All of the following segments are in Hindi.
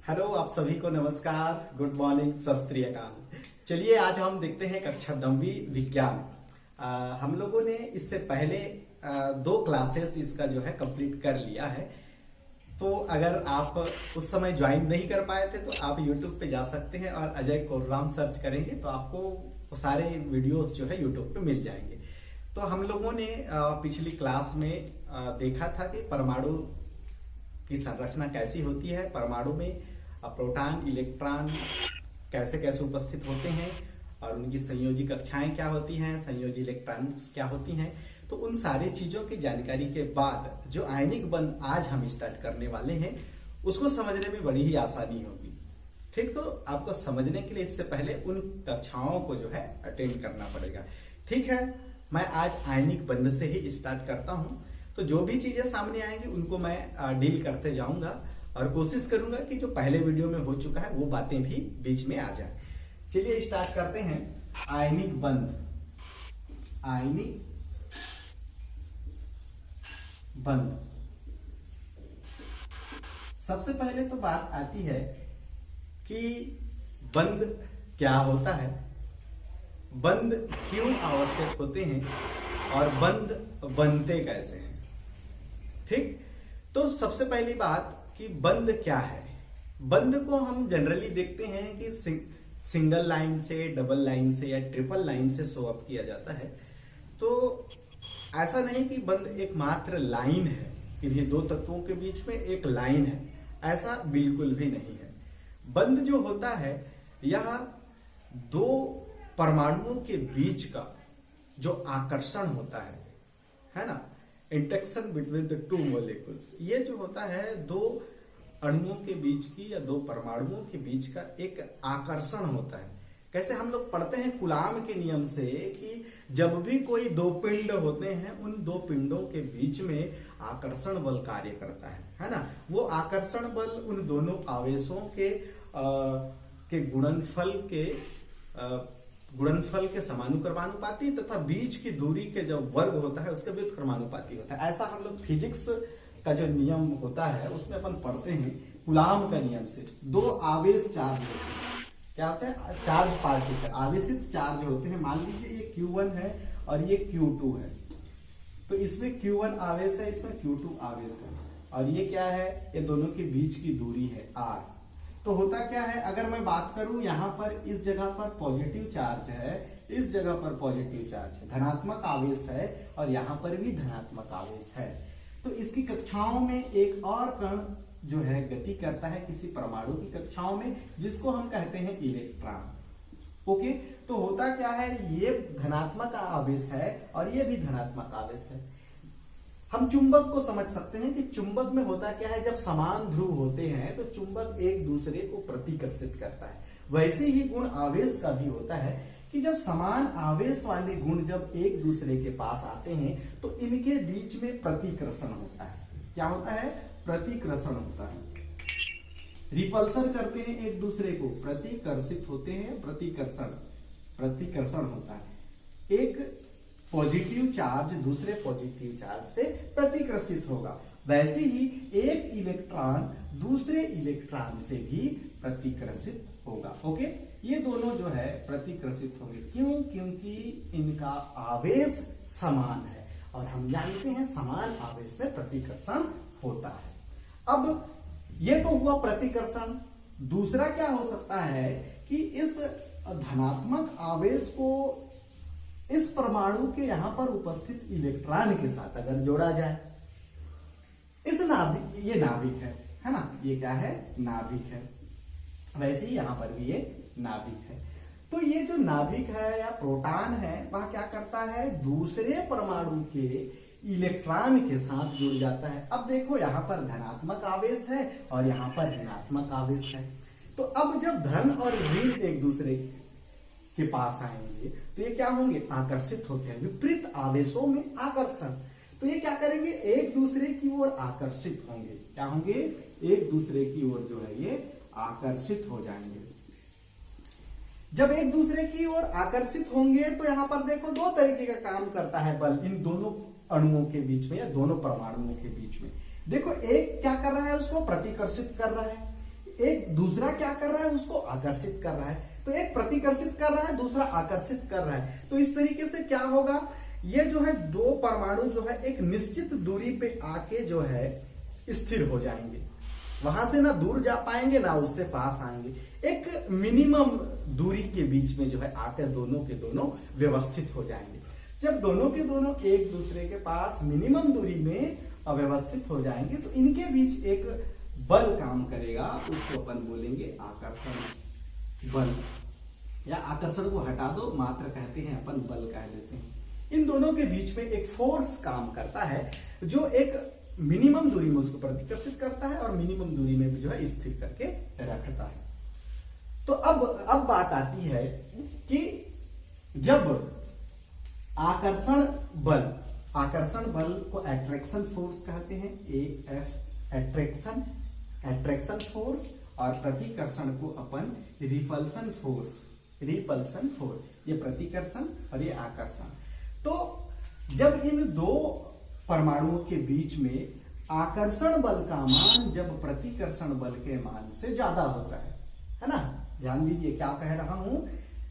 हेलो, आप सभी को नमस्कार, गुड मॉर्निंग, सत श्री अकाल। चलिए आज हम देखते हैं कक्षा 9वीं विज्ञान। हम लोगों ने इससे पहले 2 क्लासेस इसका जो है कंप्लीट कर लिया है। तो अगर आप उस समय ज्वाइन नहीं कर पाए थे तो आप YouTube पे जा सकते हैं और अजय कोर्राम सर्च करेंगे तो आपको वो सारे वीडियोस जो है YouTube पे मिल जाएंगे। तो हम लोगों ने पिछली क्लास में देखा था कि परमाणु की संरचना कैसी होती है, परमाणु में प्रोटॉन इलेक्ट्रॉन कैसे कैसे उपस्थित होते हैं और उनकी संयोजी कक्षाएं क्या होती हैं, संयोजी इलेक्ट्रॉन्स क्या होती हैं। तो उन सारी चीजों की जानकारी के बाद जो आयनिक बंध आज हम स्टार्ट करने वाले हैं उसको समझने में बड़ी ही आसानी होगी। ठीक, तो आपको समझने के लिए इससे पहले उन कक्षाओं को जो है अटेंड करना पड़ेगा। ठीक है, मैं आज आयनिक बंध से ही स्टार्ट करता हूं। तो जो भी चीजें सामने आएंगी उनको मैं डील करते जाऊंगा और कोशिश करूंगा कि जो पहले वीडियो में हो चुका है वो बातें भी बीच में आ जाए। चलिए स्टार्ट करते हैं। आयनिक बंध, आयनिक बंध। सबसे पहले तो बात आती है कि बंध क्या होता है, बंध क्यों आवश्यक होते हैं और बंध बनते कैसे हैं। ठीक, तो सबसे पहली बात कि बंध क्या है। बंध को हम जनरली देखते हैं कि सिंगल लाइन से, डबल लाइन से या ट्रिपल लाइन से शो अप किया जाता है। तो ऐसा नहीं कि बंध एकमात्र लाइन है, इन्हीं 2 तत्वों के बीच में एक लाइन है, ऐसा बिल्कुल भी नहीं है। बंध जो होता है यह 2 परमाणुओं के बीच का जो आकर्षण होता है ना, इंटरेक्शन बिटवीन द 2 मॉलिक्यूल्स, ये जो होता है 2 अणुओं के बीच की या 2 परमाणुओं के बीच का एक आकर्षण होता है। कैसे हम लोग पढ़ते हैं कूलाम के नियम से कि जब भी कोई 2 पिंड होते हैं उन 2 पिंडों के बीच में आकर्षण बल कार्य करता है ना। वो आकर्षण बल उन दोनों आवेशों के गुणनफल के समानुक्रमानुपाती तथा बीच की दूरी के जो वर्ग होता है उसके व्युत्क्रमानुपाती होता है। ऐसा हम लोग फिजिक्स का जो नियम होता है उसमें अपन पढ़ते हैं कूलाम का नियम से। 2 आवेश चार्ज होते हैं, क्या होता है, चार्ज पार्टिकल, आवेशित चार्ज होते हैं। मान लीजिए ये Q1 है और ये Q2 है, तो इसमें Q1 आवेश है, इसमें Q2 आवेश है, और ये क्या है, ये दोनों के बीच की दूरी है R। तो होता क्या है, अगर मैं बात करूं यहां पर इस जगह पर पॉजिटिव चार्ज है, इस जगह पर पॉजिटिव चार्ज है, धनात्मक आवेश है, और यहां पर भी धनात्मक आवेश है। तो इसकी कक्षाओं में एक और कण जो है गति करता है किसी परमाणु की कक्षाओं में, जिसको हम कहते हैं इलेक्ट्रॉन। ओके, तो होता क्या है, ये धनात्मक आवेश है और ये भी धनात्मक आवेश है। हम चुंबक को समझ सकते हैं कि चुंबक में होता क्या है, जब समान ध्रुव होते हैं तो चुंबक एक दूसरे को प्रतिकर्षित करता है। वैसे ही गुण आवेश का भी होता है कि जब समान आवेश वाले गुण जब एक दूसरे के पास आते हैं तो इनके बीच में प्रतिकर्षण होता है। क्या होता है, प्रतिकर्षण होता है। रिपल्सन करते हैं एक दूसरे को, प्रतिकर्षित होते हैं, प्रतिकर्षण होता है। एक पॉजिटिव चार्ज दूसरे पॉजिटिव चार्ज से प्रतिकर्षित होगा, वैसे ही एक इलेक्ट्रॉन दूसरे इलेक्ट्रॉन से भी प्रतिकर्षित होगा। ओके, ये दोनों जो है प्रतिकर्षित होंगे। क्यों? क्योंकि इनका आवेश समान है और हम जानते हैं समान आवेश में प्रतिकर्षण होता है। अब ये तो हुआ प्रतिकर्षण। दूसरा क्या हो सकता है कि इस धनात्मक आवेश को इस परमाणु के यहां पर उपस्थित इलेक्ट्रॉन के साथ अगर जोड़ा जाए, इस नाभिक, ये नाभिक है ना, ये क्या है, नाभिक है। वैसे ही यहां पर भी ये नाभिक है। तो ये जो नाभिक है या प्रोटॉन है वह क्या करता है, दूसरे परमाणु के इलेक्ट्रॉन के साथ जुड़ जाता है। अब देखो यहां पर धनात्मक आवेश है और यहां पर ऋणात्मक आवेश है। तो अब जब धन और ऋण एक दूसरे के पास आएंगे तो ये क्या होंगे, आकर्षित होते हैं। विपरीत आवेशों में आकर्षण, तो ये क्या करेंगे, एक दूसरे की ओर आकर्षित होंगे। क्या होंगे, एक दूसरे की ओर जो है ये आकर्षित हो जाएंगे। जब एक दूसरे की ओर आकर्षित होंगे तो यहां पर देखो 2 तरीके का काम करता है बल इन दोनों अणुओं के बीच में या दोनों परमाणुओं के बीच में। देखो एक क्या कर रहा है, उसको प्रतिकर्षित कर रहा है, एक दूसरा क्या कर रहा है, उसको आकर्षित कर रहा है। तो एक प्रतिकर्षित कर रहा है, दूसरा आकर्षित कर रहा है। तो इस तरीके से क्या होगा, ये जो है दो परमाणु जो है एक निश्चित दूरी पे आके जो है स्थिर हो जाएंगे। वहां से ना दूर जा पाएंगे ना उससे पास आएंगे, एक मिनिमम दूरी के बीच में जो है आकर दोनों के दोनों व्यवस्थित हो जाएंगे। जब दोनों के दोनों एक दूसरे के पास मिनिमम दूरी में अव्यवस्थित हो जाएंगे तो इनके बीच एक बल काम करेगा, उसको अपन बोलेंगे आकर्षण बल, या आकर्षण को हटा दो, मात्र कहते हैं अपन, बल कह देते हैं। इन दोनों के बीच में एक फोर्स काम करता है जो एक मिनिमम दूरी में उसको प्रतिकर्षित करता है और मिनिमम दूरी में भी जो है स्थिर करके रखता है। तो अब बात आती है कि जब आकर्षण बल को अट्रैक्शन फोर्स कहते हैं, AF अट्रैक्शन फोर्स, और प्रतिकर्षण को अपन रिपल्सन फोर्स, ये प्रतिकर्षण और ये आकर्षण। तो जब इन दो परमाणुओं के बीच में आकर्षण बल का मान जब प्रतिकर्षण बल के मान से ज्यादा होता है ना, ध्यान दीजिए क्या कह रहा हूं,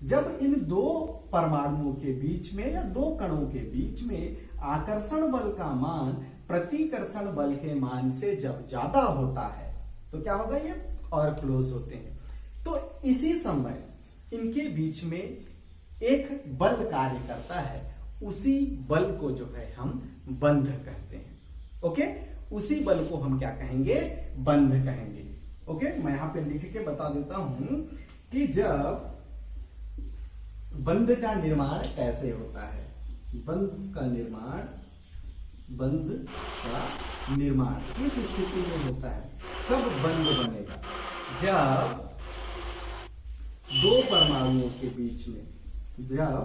जब इन दो परमाणुओं के बीच में या दो कणों के बीच में आकर्षण बल का मान प्रतिकर्षण बल के मान से जब ज्यादा होता है तो क्या होगा, ये और क्लोज होते हैं। तो इसी समय इनके बीच में एक बल कार्य करता है, उसी बल को जो है हम बंध कहते हैं। ओके, उसी बल को हम क्या कहेंगे, बंध कहेंगे। ओके, मैं यहां पे लिख के बता देता हूं कि जब बंध का निर्माण कैसे होता है, बंध का निर्माण किस स्थिति में होता है, कब बंध बनेगा, जब दो परमाणुओं के बीच में, जब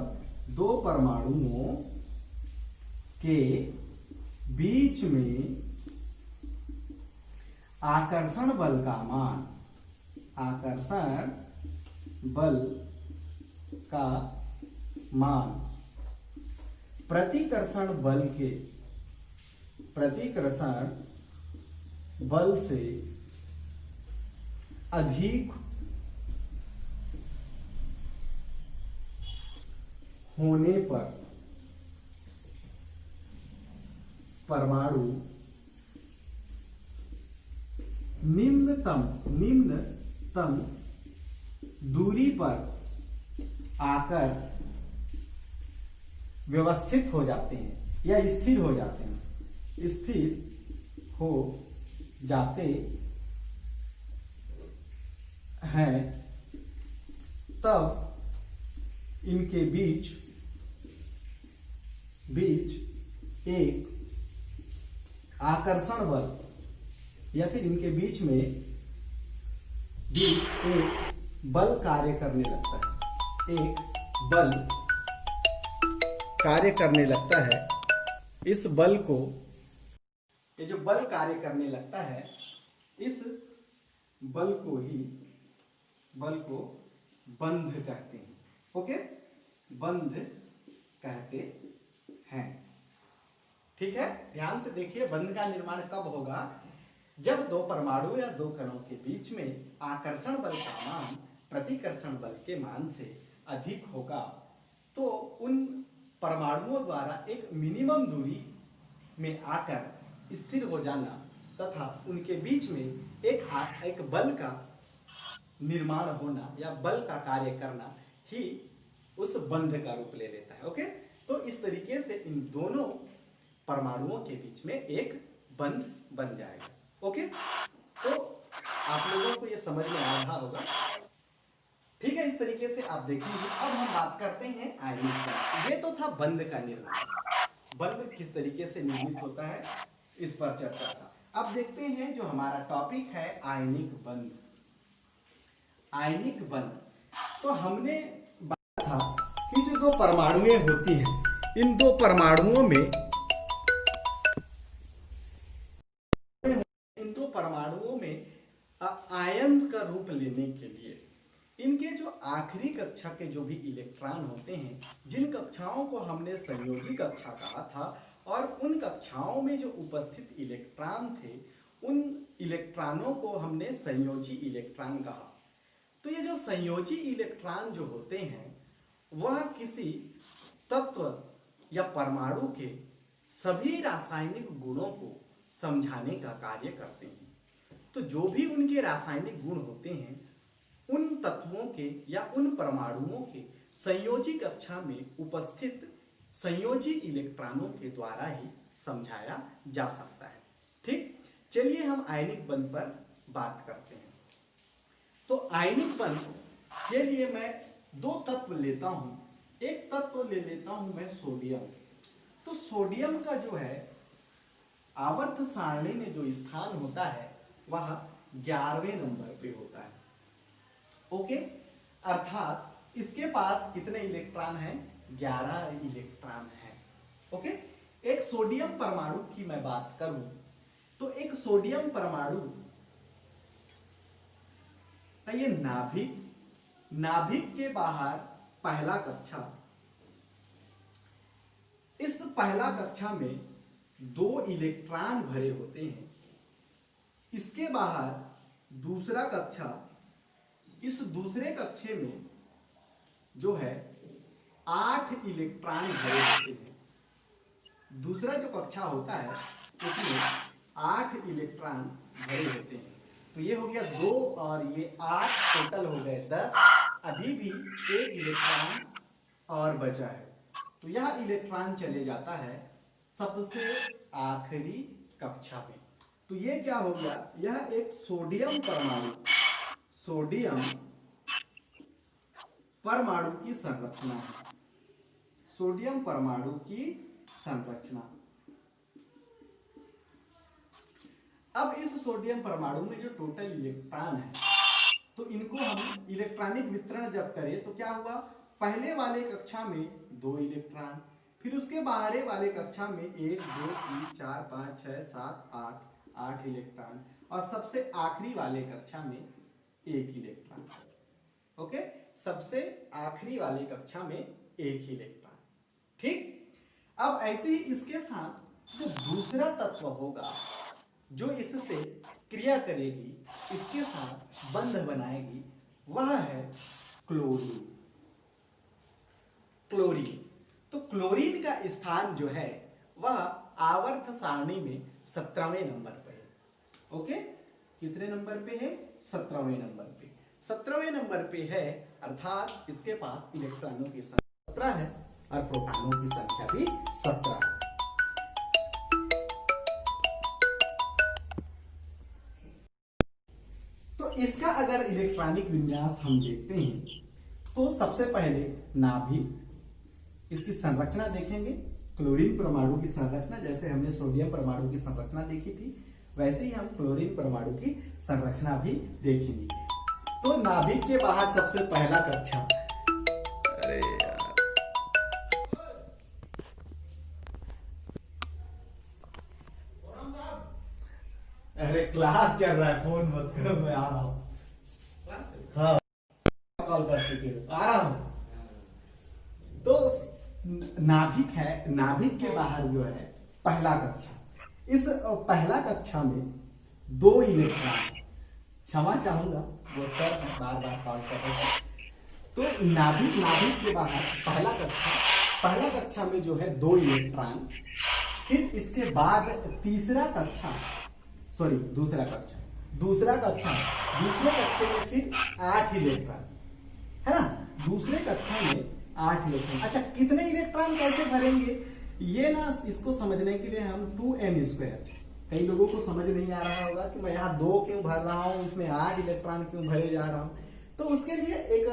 दो परमाणुओं के बीच में आकर्षण बल का मान, आकर्षण बल का मान प्रतिकर्षण बल से अधिक होने पर परमाणु निम्नतम दूरी पर आकर व्यवस्थित हो जाते हैं या स्थिर हो जाते हैं, स्थिर हो जाते हैं, तब इनके बीच एक आकर्षण बल या फिर इनके बीच एक बल कार्य करने लगता है, एक बल कार्य करने लगता है। इस बल को, ये जो बल कार्य करने लगता है, इस बल को बंध कहते हैं। ओके, बंध कहते हैं। ठीक है, ध्यान से देखिए, बंध का निर्माण कब होगा, जब दो परमाणु या दो कणों के बीच में आकर्षण बल का मान प्रतिकर्षण बल के मान से अधिक होगा, तो उन परमाणुओं द्वारा एक मिनिमम दूरी में आकर स्थिर हो जाना तथा उनके बीच में एक बल का निर्माण होना या बल का कार्य करना ही उस बंध का रूप ले लेता है। ओके, तो इस तरीके से इन दोनों परमाणुओं के बीच में एक बंध बन जाएगा। ओके, तो आप लोगों को ये समझ में आ रहा होगा। ठीक है, इस तरीके से आप देखेंगे। अब हम बात करते हैं आयनिक बंध। ये तो था बंध का निर्माण, बंध किस तरीके से निर्मित होता है इस पर चर्चा था। अब देखते हैं जो हमारा टॉपिक है आयनिक बंध। आयनिक बंध, तो हमने बात था कि जो दो परमाणुएं होती हैं, इन दो परमाणुओं में आयन का रूप लेने के लिए इनके जो आखिरी कक्षा के जो भी इलेक्ट्रॉन होते हैं, जिन कक्षाओं को हमने संयोजी कक्षा कहा था, और उन कक्षाओं में जो उपस्थित इलेक्ट्रॉन थे, उन इलेक्ट्रॉनों को हमने संयोजी इलेक्ट्रॉन कहा। तो ये जो संयोजी इलेक्ट्रॉन जो होते हैं वह किसी तत्व या परमाणु के सभी रासायनिक गुणों को समझाने का कार्य करते हैं। तो जो भी उनके रासायनिक गुण होते हैं उन तत्वों के या उन परमाणुओं के संयोजी कक्षा में उपस्थित संयोजी इलेक्ट्रॉनों के द्वारा ही समझाया जा सकता है। ठीक, चलिए हम आयनिक बंध पर बात करते हैं। तो आयनिक बंध के लिए मैं दो तत्व लेता हूं। एक तत्व ले लेता हूं मैं सोडियम। तो सोडियम का जो है आवर्त सारणी में जो स्थान होता है वह 11वें नंबर पे होता है। ओके, अर्थात इसके पास कितने इलेक्ट्रॉन हैं? 11 इलेक्ट्रॉन हैं। ओके, एक सोडियम परमाणु की मैं बात करूं तो एक सोडियम परमाणु का ये नाभिक के बाहर पहला कक्षा, इस पहला कक्षा में 2 इलेक्ट्रॉन भरे होते हैं। इसके बाहर दूसरा कक्षा, इस दूसरे कक्षे में जो है 8 इलेक्ट्रॉन भरे होते हैं। दूसरा जो कक्षा होता है उसमें 8 इलेक्ट्रॉन भरे होते हैं। तो ये हो गया 2 और ये 8, टोटल हो गए 10। अभी भी एक इलेक्ट्रॉन और बचा है, तो यह इलेक्ट्रॉन चले जाता है सबसे आखिरी कक्षा में। तो ये क्या हो गया? यह एक सोडियम परमाणु की संरचना है। सोडियम परमाणु की संरचना। अब इस सोडियम परमाणु में जो टोटल इलेक्ट्रॉन है तो इनको हम इलेक्ट्रॉनिक वितरण जब करें तो क्या हुआ? पहले वाले कक्षा में 2 इलेक्ट्रॉन, फिर उसके बाहर वाले कक्षा में 1 2 3 4 5 6 7 8 इलेक्ट्रॉन, और सबसे आखिरी वाले कक्षा में 1 इलेक्ट्रॉन। ओके, सबसे आखिरी वाली कक्षा में 1 इलेक्ट्रॉन। ठीक, अब ऐसे ही इसके साथ जो दूसरा तत्व होगा जो इससे क्रिया करेगी, इसके साथ बंध बनाएगी, वह है क्लोरीन। तो क्लोरीन का स्थान जो है वह आवर्त सारणी में 17वें नंबर पे है। ओके, कितने नंबर पे है? 17वें नंबर पे। 17वें नंबर पे है, अर्थात इसके पास इलेक्ट्रॉनों की संख्या 17 है और प्रोटॉनों की संख्या भी 17 है। तो इसका अगर इलेक्ट्रॉनिक विन्यास हम देखते हैं तो सबसे पहले नाभिक, इसकी संरचना देखेंगे। क्लोरीन परमाणु की संरचना, जैसे हमने सोडियम परमाणु की संरचना देखी थी वैसे ही हम क्लोरीन परमाणु की संरचना भी देखेंगे। तो नाभिक के बाहर सबसे पहला कक्षा, अरे यार, अरे क्लास चल रहा है, फोन मत करो, मैं आ रहा हूँ। हाँ, कॉल करके आ रहा हूँ। तो नाभिक है, नाभिक के बाहर जो है पहला कक्षा। इस पहला कक्षा में 2 इलेक्ट्रॉन, क्षमा चाहूंगा वो सर बार बार कॉल कर रहे हैं। तो नाभिक के बाहर पहला कक्षा में जो है 2 इलेक्ट्रॉन, फिर इसके बाद दूसरा कक्षा, दूसरे कक्षे में फिर 8 इलेक्ट्रॉन, है ना? दूसरे कक्षा में 8 इलेक्ट्रॉन। अच्छा, कितने इलेक्ट्रॉन कैसे भरेंगे ये ना, इसको समझने के लिए हम 2n², कई लोगों को समझ नहीं आ रहा होगा कि मैं यहाँ 2 क्यों भर रहा हूँ, इसमें 8 इलेक्ट्रॉन क्यों भरे जा रहा हूँ। तो उसके लिए एक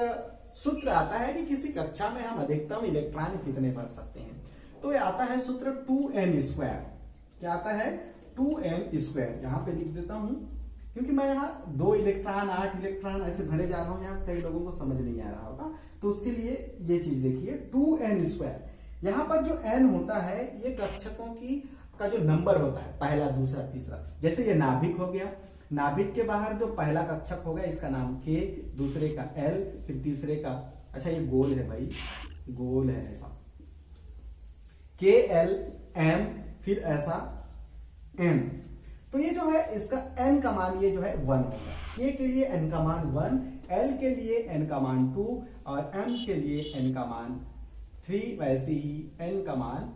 सूत्र आता है कि किसी कक्षा में हम अधिकतम इलेक्ट्रॉन कितने भर सकते हैं। तो ये आता है सूत्र 2n²। क्या आता है? 2n²। यहाँ पे लिख देता हूँ क्योंकि मैं यहाँ 2 इलेक्ट्रॉन 8 इलेक्ट्रॉन ऐसे भरे जा रहा हूँ, यहाँ कई लोगों को समझ नहीं आ रहा होगा। तो उसके लिए ये चीज देखिए, 2n²। यहाँ पर जो n होता है ये कक्षकों का जो नंबर होता है, पहला दूसरा तीसरा। जैसे ये नाभिक हो गया, नाभिक के बाहर जो पहला कक्षक होगा इसका नाम K, दूसरे का L, फिर तीसरे का, अच्छा ये गोल है भाई, गोल है ऐसा, KL M, फिर ऐसा N। तो ये जो है इसका n का मान ये जो है 1 होगा। k के लिए n का मान 1, l के लिए n का मान 2 और m के लिए n का मान 3, वैसे ही n का मान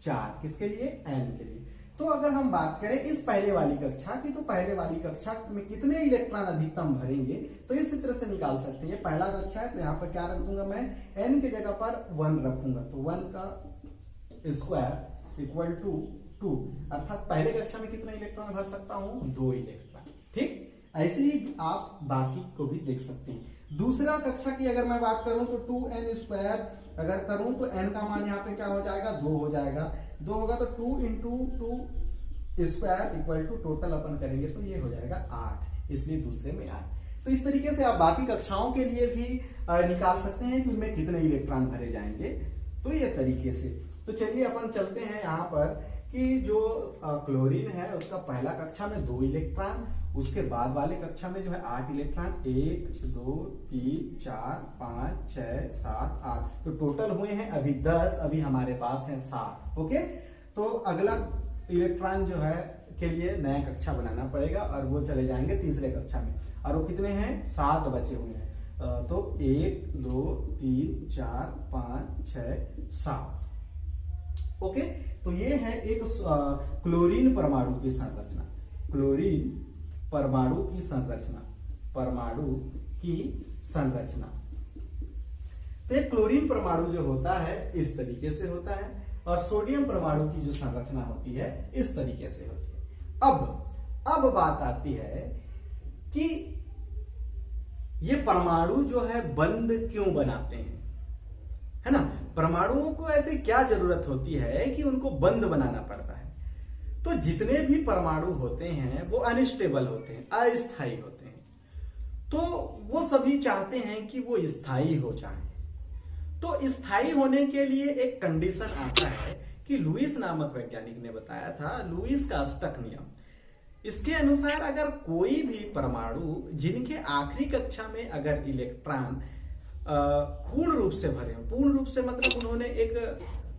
4, किसके लिए? n के लिए। तो अगर हम बात करें इस पहले वाली कक्षा की, तो पहले वाली कक्षा में कितने इलेक्ट्रॉन अधिकतम भरेंगे तो इस तरह से निकाल सकते हैं। पहला कक्षा है तो यहाँ पर क्या रख दूंगा मैं, n की जगह पर 1 रखूंगा, तो 1 का स्क्वायर इक्वल टू 2, अर्थात पहले कक्षा में कितना इलेक्ट्रॉन भर सकता हूं? 2 इलेक्ट्रॉन। ठीक, ऐसे ही आप बाकी को भी देख सकते हैं। दूसरा कक्षा की अगर मैं बात करूं तो 2n स्क्वायर अगर करूं तो n का मान यहाँ पे क्या हो जाएगा? 2 हो जाएगा। 2 होगा तो 2 into 2 square equal to total अपन करेंगे तो ये हो जाएगा 8, इसलिए दूसरे में 8। तो इस तरीके से आप बाकी कक्षाओं के लिए भी निकाल सकते हैं कि उनमें कितने इलेक्ट्रॉन भरे जाएंगे। तो ये तरीके से, तो चलिए अपन चलते हैं यहाँ पर कि जो क्लोरीन है उसका पहला कक्षा में 2 इलेक्ट्रॉन, उसके बाद वाले कक्षा में जो है 8 इलेक्ट्रॉन, 1 2 3 4 5 6 7 8, तो टोटल हुए हैं अभी 10, अभी हमारे पास है 7। ओके, तो अगला इलेक्ट्रॉन जो है के लिए नया कक्षा बनाना पड़ेगा और वो चले जाएंगे तीसरे कक्षा में, और वो कितने हैं? 7 बचे हुए हैं। तो 1 2 3 4 5 6 7। ओके, तो ये है एक क्लोरीन परमाणु की संरचना, क्लोरीन परमाणु की संरचना, परमाणु की संरचना। तो एक क्लोरीन परमाणु जो होता है इस तरीके से होता है, और सोडियम परमाणु की जो संरचना होती है इस तरीके से होती है। अब बात आती है कि ये परमाणु जो है बंद क्यों बनाते हैं, है ना? परमाणुओं को ऐसी क्या जरूरत होती है कि उनको बंद बनाना पड़ता है? तो जितने भी परमाणु होते हैं वो अनस्टेबल होते हैं, अस्थायी होते हैं, तो वो सभी चाहते हैं कि वो स्थायी हो जाए। तो स्थायी होने के लिए एक कंडीशन आता है कि लुईस नामक वैज्ञानिक ने बताया था, लुईस का अष्टक नियम। इसके अनुसार अगर कोई भी परमाणु जिनके आखिरी कक्षा में अगर इलेक्ट्रॉन पूर्ण रूप से भरे हो, पूर्ण रूप से मतलब उन्होंने एक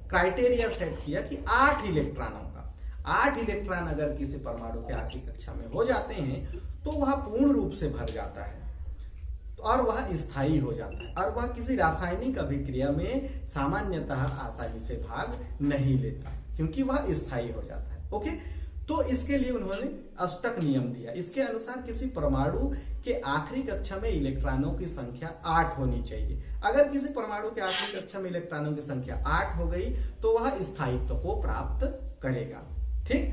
क्राइटेरिया सेट किया कि 8 इलेक्ट्रॉनों का, 8 इलेक्ट्रॉन अगर किसी परमाणु के आखिरी कक्षा में हो जाते हैं तो वह पूर्ण रूप से भर जाता है और वह स्थायी हो जाता है, और वह किसी रासायनिक अभिक्रिया में सामान्यतः आसानी से भाग नहीं लेता क्योंकि वह स्थायी हो जाता है। ओके, तो इसके लिए उन्होंने अष्टक नियम दिया। इसके अनुसार किसी परमाणु के आखिरी कक्षा में इलेक्ट्रॉनों की संख्या 8 होनी चाहिए। अगर किसी परमाणु के आखिरी कक्षा में इलेक्ट्रॉनों की संख्या 8 हो गई तो वह स्थायित्व को प्राप्त करेगा। ठीक,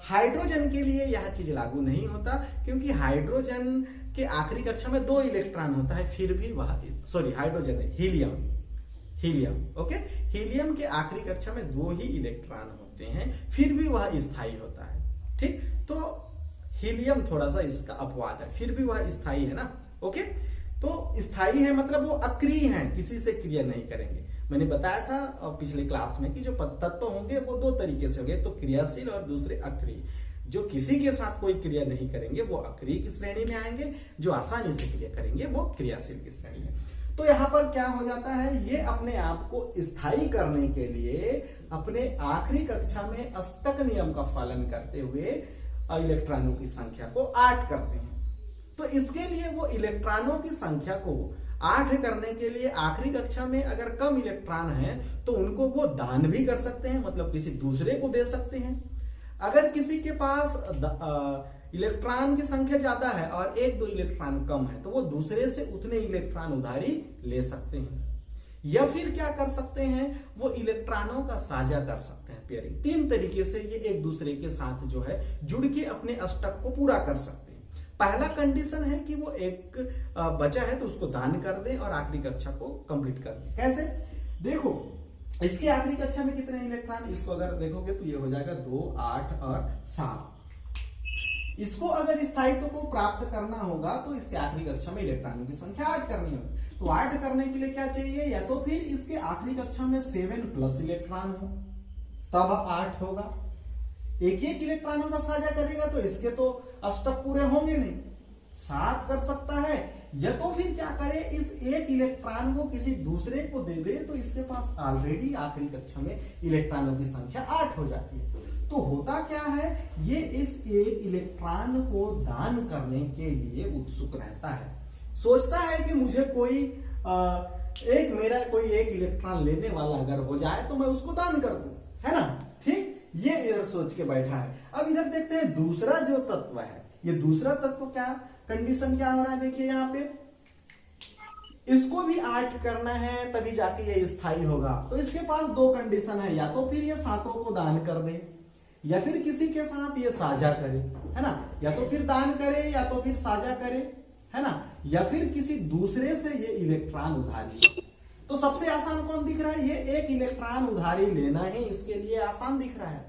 हाइड्रोजन के लिए यह चीज लागू नहीं होता क्योंकि हाइड्रोजन के आखिरी कक्षा में 2 इलेक्ट्रॉन होता है, फिर भी वह, सॉरी हाइड्रोजन है, हीलियम। ओके, हीलियम के आखिरी कक्षा में 2 ही इलेक्ट्रॉन होते हैं, फिर भी वह स्थायी होता है। ठीक, तो हीलियम थोड़ा सा इसका अपवाद है, फिर भी वह स्थायी है ना। ओके, तो स्थायी है मतलब वो अक्रिय है, किसी से क्रिया नहीं करेंगे। मैंने बताया था पिछले क्लास में कि जो तत्व होंगे वो 2 तरीके से होंगे, तो क्रियाशील और दूसरे अक्रिय। जो किसी के साथ कोई क्रिया नहीं करेंगे वो अक्रिय की श्रेणी में आएंगे, जो आसानी से क्रिया करेंगे वो क्रियाशील की श्रेणी में। तो यहाँ पर क्या हो जाता है, ये अपने आप को स्थायी करने के लिए अपने आखिरी कक्षा में अष्टक नियम का पालन करते हुए इलेक्ट्रॉनों की संख्या को 8 करते हैं। तो इसके लिए वो इलेक्ट्रॉनों की संख्या को 8 करने के लिए आखिरी कक्षा में अगर कम इलेक्ट्रॉन है तो उनको वो दान भी कर सकते हैं, मतलब किसी दूसरे को दे सकते हैं। अगर किसी के पास इलेक्ट्रॉन की संख्या ज्यादा है और 1-2 इलेक्ट्रॉन कम है तो वो दूसरे से उतने इलेक्ट्रॉन उधारी ले सकते हैं, या फिर क्या कर सकते हैं, वो इलेक्ट्रॉनों का साझा कर सकते हैं, पेयरिंग। 3 तरीके से ये एक दूसरे के साथ जो है जुड़ के अपने अष्टक को पूरा कर सकते हैं। पहला कंडीशन है कि वो एक बचा है तो उसको दान कर दें और आखिरी कक्षा को कंप्लीट कर दें। कैसे? देखो, इसके आखिरी कक्षा में कितने इलेक्ट्रॉन, इसको अगर देखोगे तो ये हो जाएगा 2, 8 और 7। इसको अगर स्थायित्व को प्राप्त करना होगा तो इसके आखिरी कक्षा में इलेक्ट्रॉनों की संख्या 8 करनी होगी। तो 8 करने के लिए क्या चाहिए, या तो फिर इसके आखिरी कक्षा में 7+ इलेक्ट्रॉन हो तब 8 होगा। एक इलेक्ट्रॉनों का साझा करेगा तो इसके तो अष्टक पूरे होंगे नहीं, 7 कर सकता है, या तो फिर क्या करे, इस एक इलेक्ट्रॉन को किसी दूसरे को दे दे तो इसके पास ऑलरेडी आखिरी कक्षा में इलेक्ट्रॉनों की संख्या 8 हो जाती है। तो होता क्या है, ये इस एक इलेक्ट्रॉन को दान करने के लिए उत्सुक रहता है, सोचता है कि मुझे कोई मेरा कोई एक इलेक्ट्रॉन लेने वाला अगर हो जाए तो मैं उसको दान कर दूं, है ना। ठीक, ये इधर सोच के बैठा है। अब इधर देखते हैं दूसरा जो तत्व है, ये दूसरा तत्व क्या कंडीशन क्या हो रहा है, देखिए यहाँ पे इसको भी 8 करना है तभी जाके ये स्थायी होगा। तो इसके पास दो कंडीशन है, या तो फिर ये सातों को दान कर दे या फिर किसी के साथ ये साझा करे, है ना, या तो फिर दान करे या तो फिर साझा करे, है ना, या फिर किसी दूसरे से ये इलेक्ट्रॉन उधारी। तो सबसे आसान कौन दिख रहा है, ये एक इलेक्ट्रॉन उधारी लेना ही इसके लिए आसान दिख रहा है,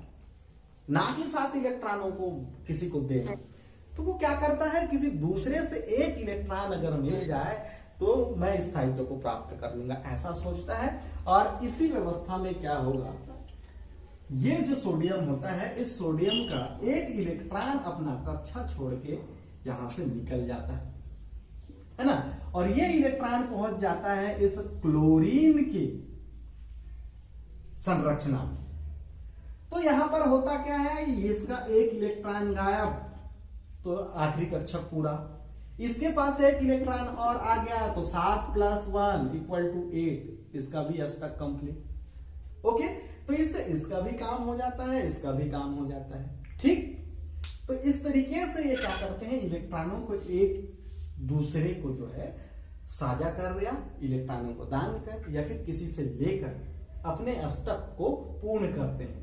ना कि 7 इलेक्ट्रॉनों को किसी को देना। तो वो क्या करता है, किसी दूसरे से एक इलेक्ट्रॉन अगर मिल जाए तो मैं स्थायित्व को प्राप्त कर लूंगा, ऐसा सोचता है। और इसी व्यवस्था में क्या होगा, ये जो सोडियम होता है, इस सोडियम का एक इलेक्ट्रॉन अपना कक्षा छोड़ के यहां से निकल जाता है ना, और ये इलेक्ट्रॉन पहुंच जाता है इस क्लोरीन की संरचना में। तो यहां पर होता क्या है, इसका एक इलेक्ट्रॉन गायब, तो आखिरी कक्षक पूरा। इसके पास एक इलेक्ट्रॉन और आ गया, तो 7 + 1 = 8, इसका भी अष्टक कंप्लीट। ओके, तो इससे इसका भी काम हो जाता है, इसका भी काम हो जाता है। ठीक, तो इस तरीके से ये क्या करते हैं, इलेक्ट्रॉनों को एक दूसरे को जो है साझा कर दिया, इलेक्ट्रॉनों को दान कर या फिर किसी से लेकर अपने अष्टक को पूर्ण करते हैं।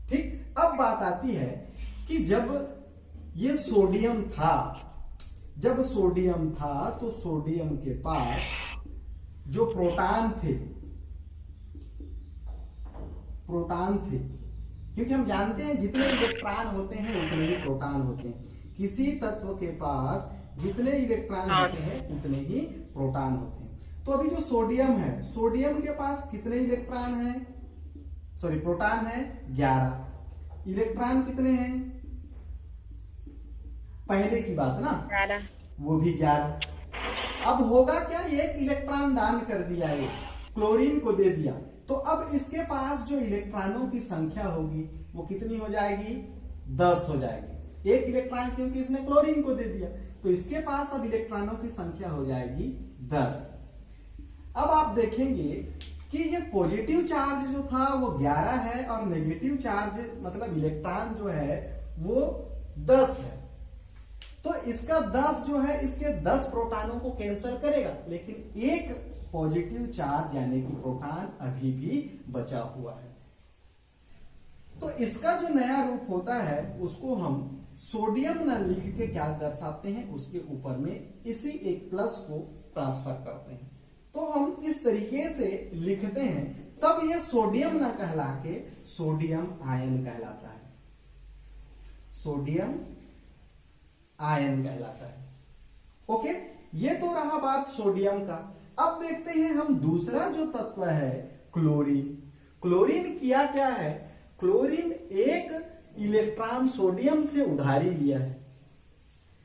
ठीक, अब बात आती है कि जब ये सोडियम था, जब सोडियम था तो सोडियम के पास जो प्रोटॉन थे, क्योंकि हम जानते हैं जितने इलेक्ट्रॉन होते हैं उतने ही प्रोटॉन होते हैं। किसी तत्व के पास जितने इलेक्ट्रॉन होते हैं उतने ही प्रोटॉन होते हैं। तो अभी जो सोडियम है, सोडियम के पास कितने इलेक्ट्रॉन है, सॉरी प्रोटॉन है 11, इलेक्ट्रॉन कितने हैं, पहले की बात ना, 11, वो भी 11। अब होगा क्या, एक इलेक्ट्रॉन दान कर दिया, ये क्लोरीन को दे दिया, तो अब इसके पास जो इलेक्ट्रॉनों की संख्या होगी वो कितनी हो जाएगी, 10 हो जाएगी। एक इलेक्ट्रॉन क्योंकि इसने क्लोरीन को दे दिया, तो इसके पास अब इलेक्ट्रॉनों की संख्या हो जाएगी 10। अब आप देखेंगे कि ये पॉजिटिव चार्ज जो था वो 11 है और नेगेटिव चार्ज मतलब इलेक्ट्रॉन जो है वो 10 है। तो इसका 10 जो है इसके 10 प्रोटॉनों को कैंसिल करेगा, लेकिन एक पॉजिटिव चार्ज यानी कि प्रोटॉन अभी भी बचा हुआ है। तो इसका जो नया रूप होता है उसको हम सोडियम न लिख के क्या दर्शाते हैं, उसके ऊपर में इसी एक प्लस को ट्रांसफर करते हैं। तो हम इस तरीके से लिखते हैं, तब ये सोडियम न कहला के सोडियम आयन कहलाता है, सोडियम आयन कहलाता है। ओके, ये तो रहा बात सोडियम का। अब देखते हैं हम दूसरा जो तत्व है क्लोरीन। क्लोरीन किया क्या है, क्लोरीन एक इलेक्ट्रॉन सोडियम से उधारी लिया है।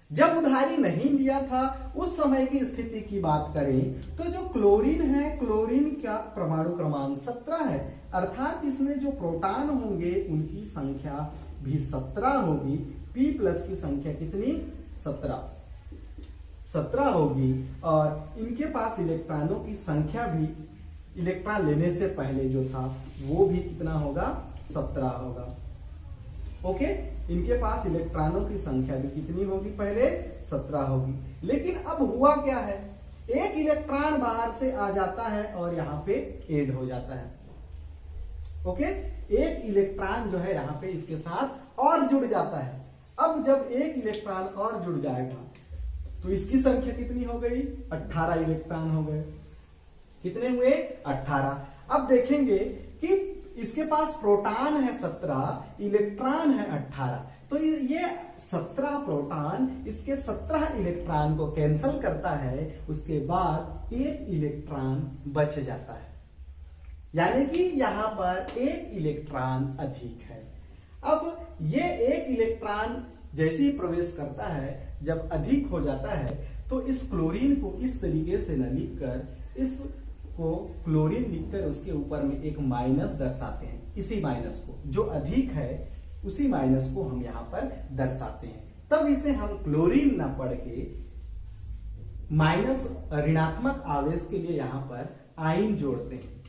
जब उधारी नहीं लिया था उस समय की स्थिति की बात करें तो जो क्लोरीन है, क्लोरीन का परमाणु क्रमांक 17 है, अर्थात इसमें जो प्रोटॉन होंगे उनकी संख्या भी 17 होगी। P प्लस की संख्या कितनी, 17 होगी, और इनके पास इलेक्ट्रॉनों की संख्या भी इलेक्ट्रॉन लेने से पहले जो था वो भी कितना होगा, 17 होगा। ओके, इनके पास इलेक्ट्रॉनों की संख्या भी कितनी होगी, पहले 17 होगी। लेकिन अब हुआ क्या है, एक इलेक्ट्रॉन बाहर से आ जाता है और यहां पे ऐड हो जाता है। ओके, एक इलेक्ट्रॉन जो है यहां पे इसके साथ और जुड़ जाता है। अब जब एक इलेक्ट्रॉन और जुड़ जाएगा तो इसकी संख्या कितनी हो गई, 18 इलेक्ट्रॉन हो गए। कितने हुए, 18। अब देखेंगे कि इसके पास प्रोटॉन है 17, इलेक्ट्रॉन है 18, तो ये 17 प्रोटॉन इसके 17 इलेक्ट्रॉन को कैंसिल करता है, उसके बाद एक इलेक्ट्रॉन बच जाता है, यानी कि यहां पर एक इलेक्ट्रॉन अधिक है। अब ये एक इलेक्ट्रॉन जैसे ही प्रवेश करता है, जब अधिक हो जाता है तो इस क्लोरीन को इस तरीके से न लिखकर, इसको क्लोरीन लिखकर उसके ऊपर में एक माइनस दर्शाते हैं। इसी माइनस को, जो अधिक है उसी माइनस को हम यहां पर दर्शाते हैं। तब इसे हम क्लोरीन ना पढ़ के माइनस ऋणात्मक आवेश के लिए यहां पर आयन जोड़ते हैं।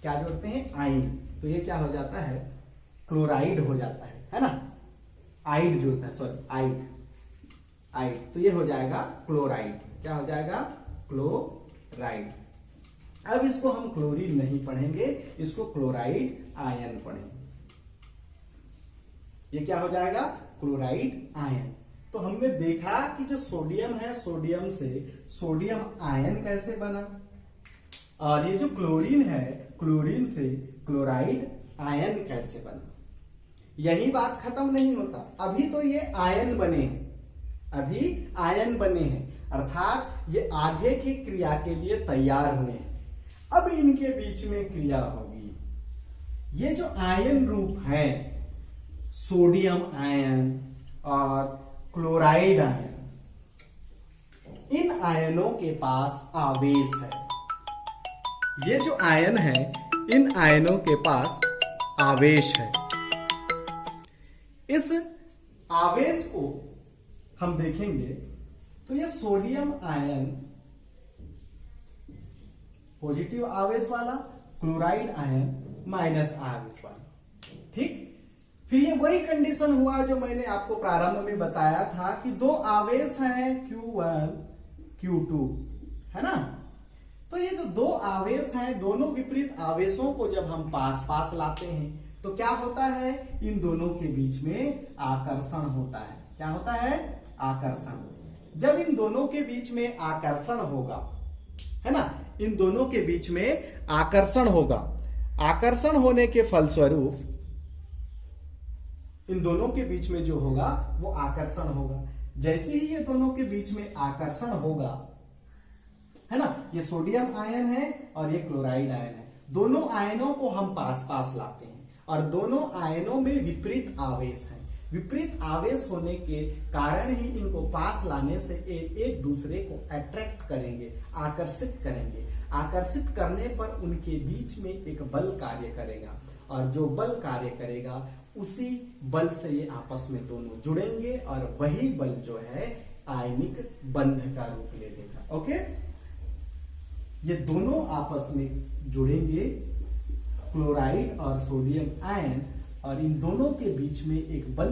क्या जोड़ते हैं? आयन। तो ये क्या हो जाता है? क्लोराइड हो जाता है ना। आइड जोड़ता है, सॉरी आइड, आइड। तो ये हो जाएगा क्लोराइड। क्या हो जाएगा? क्लोराइड। अब इसको हम क्लोरीन नहीं पढ़ेंगे, इसको क्लोराइड आयन पढ़ेंगे। ये क्या हो जाएगा? Chloride ion. तो हमने देखा कि जो सोडियम है, सोडियम से सोडियम आयन कैसे बना, और ये जो क्लोरीन है, क्लोरीन से क्लोराइड आयन कैसे बना। यही बात खत्म नहीं होता, अभी तो ये आयन बने हैं, अभी आयन बने हैं, अर्थात ये आगे की क्रिया के लिए तैयार हुए हैं। अब इनके बीच में क्रिया होगी। ये जो आयन रूप है, सोडियम आयन और क्लोराइड आयन, इन आयनों के पास आवेश है। ये जो आयन है, इन आयनों के पास आवेश है। इस आवेश को हम देखेंगे तो ये सोडियम आयन पॉजिटिव आवेश वाला, क्लोराइड आयन माइनस आवेश वाला। ठीक। फिर ये वही कंडीशन हुआ जो मैंने आपको प्रारंभ में बताया था कि दो आवेश हैं Q1 Q2, है ना। तो ये जो दो आवेश हैं, दोनों विपरीत आवेशों को जब हम पास पास लाते हैं तो क्या होता है? इन दोनों के बीच में आकर्षण होता है। क्या होता है? आकर्षण। जब इन दोनों के बीच में आकर्षण होगा, है ना, इन दोनों के बीच में आकर्षण होगा, आकर्षण होने के फलस्वरूप इन दोनों के बीच में जो होगा वो आकर्षण होगा। जैसे ही ये दोनों के बीच में आकर्षण होगा, है ना, ये सोडियम आयन है और ये क्लोराइड आयन है, दोनों आयनों को हम पास पास लाते हैं और दोनों आयनों में विपरीत आवेश है। विपरीत आवेश होने के कारण ही इनको पास लाने से एक दूसरे को अट्रैक्ट करेंगे, आकर्षित करेंगे। आकर्षित करने पर उनके बीच में एक बल कार्य करेगा और जो बल कार्य करेगा उसी बल से ये आपस में दोनों जुड़ेंगे और वही बल जो है आयनिक बंध का रूप ले लेगा। ओके, ये दोनों आपस में जुड़ेंगे, क्लोराइड और सोडियम आयन, और इन दोनों के बीच में एक बल